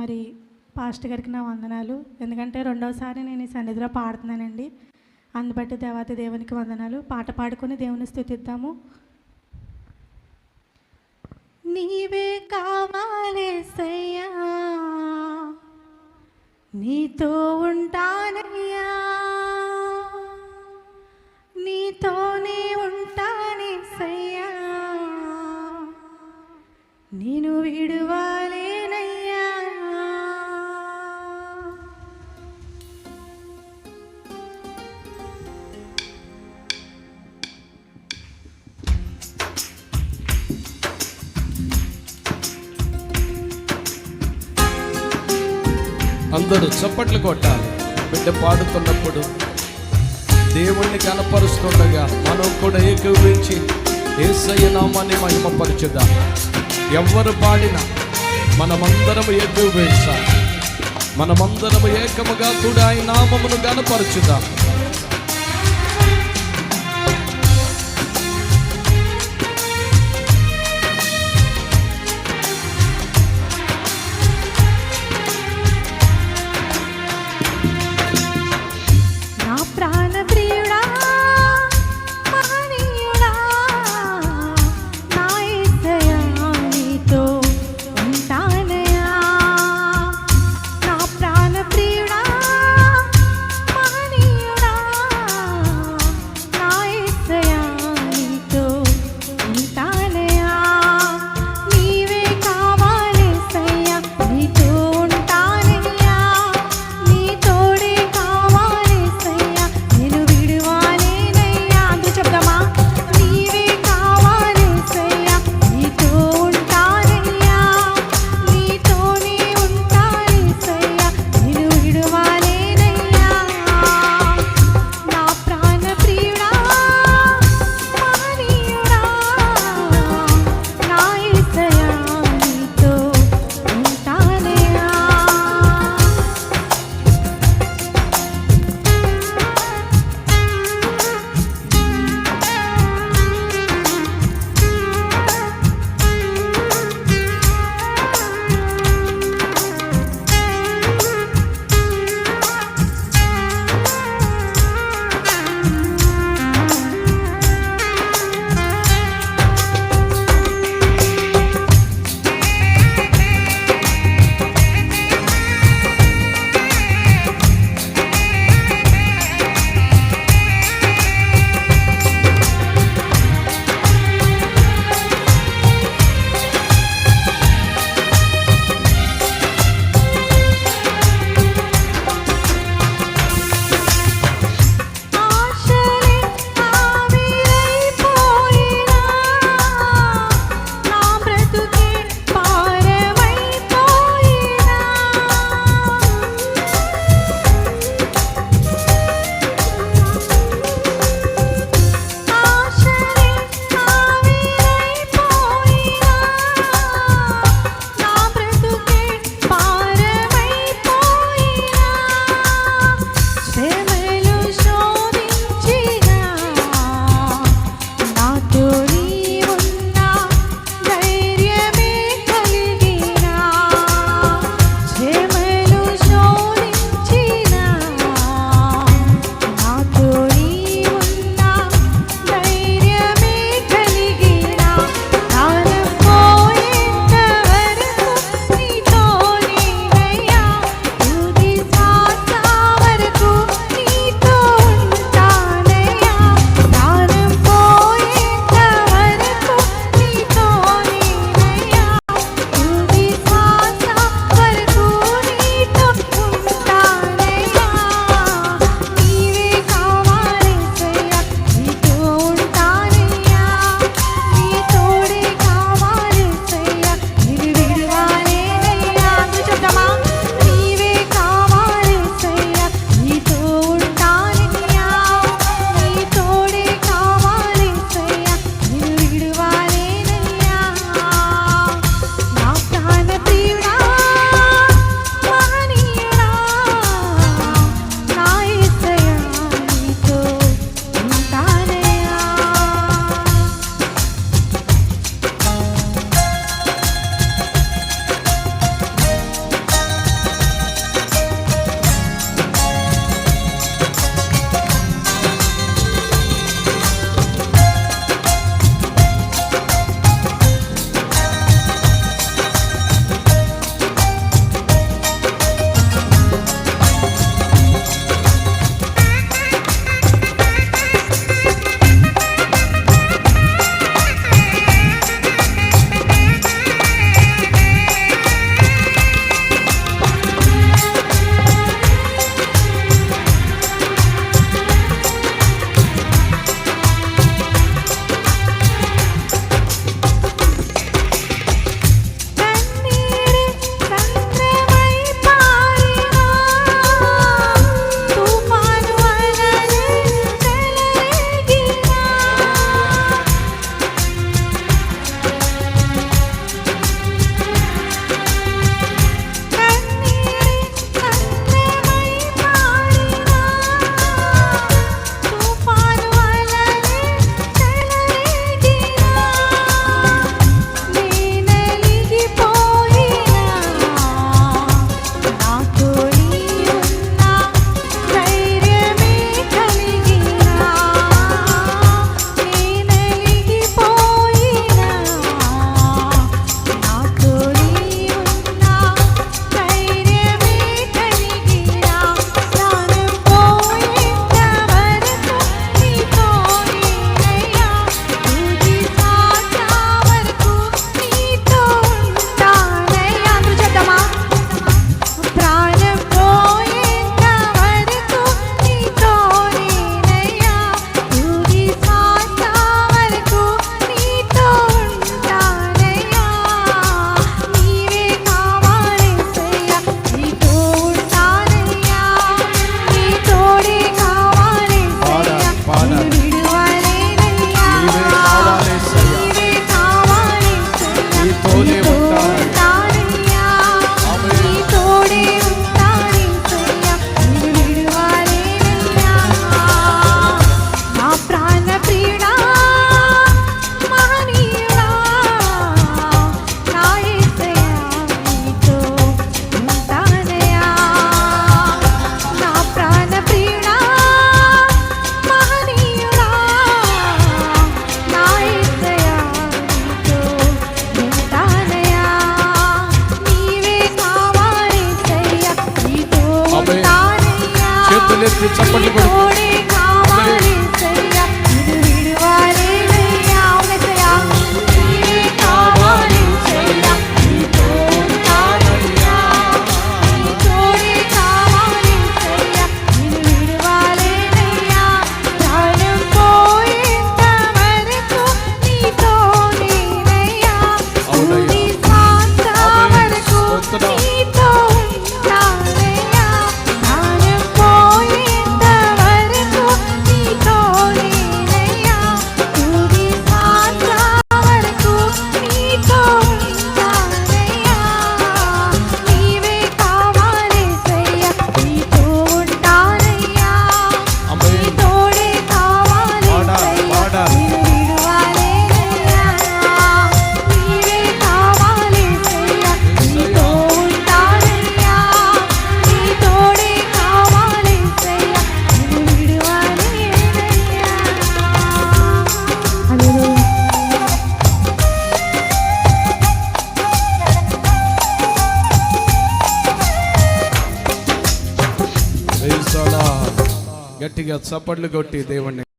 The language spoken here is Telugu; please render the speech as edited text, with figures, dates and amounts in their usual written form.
మరి పాస్టర్ గారికి నా వందనాలు. ఎందుకంటే రెండవసారి నేను ఈ సన్నిధిలో పాడుతున్నానండి. అందుబట్టి దేవాతి దేవునికి వందనాలు. పాట పాడుకొని దేవుని స్తుతిద్దాము. నీవే కావాలేసయ్యా, నీతో ఉంటానయ్యా, నీతోనే ఉంటానేసయ్యా, నేను విడువాలేనయ్యా. అందరూ చప్పట్లు కొట్టాలి. బిడ్డ పాడుతున్నప్పుడు దేవుణ్ణి కనపరుస్తుండగా మనం కూడా ఏకీభవించి యేసయ్య నామాన్ని మహిమపరచుదాం. ఎవరు పాడినా మనమందరము ఏకీభవించాలి. మనమందరము ఏకముగా కూడా ఆయన నామమును కనపరచుదాం. గట్టి చప్పట్లు కొడుతూ తోడే కావాలేసయ్యా నిన్ను విడువలేనయ్యా అవునయ్యా నీవే కావాలేసయ్యా నీతో ఉంటానయ్యా నీ తోడే కావాలేసయ్యా నిన్ను విడువలేనయ్యా ప్రాణం పోయేంత వరకు నీతోనేనయ్యా తుది శ్వాస వరకు నీతో ఉంటానయ్యా ప్రాణం పోయేంత వరకు నీతోనేనయ్యా తుది శ్వాస వరకు నీతో ఉంటానయ్యా నీవే కావాలేసయ్యా నీతో ఉంటానయ్యా అమ్మే. నీ తోడే కావాలేసయ్యా నిన్ను విడువలేనయ్యా నీవే కావాలేసయ్యా నీతో ఉంటానయ్యా నీ తోడే కావాలేసయ్యా నిన్ను విడువలేనయ్యా హల్లెలూయా ప్రైజ్ ది లార్డ్. గట్టిగా చప్పట్లు కొట్టి దేవుణ్ణి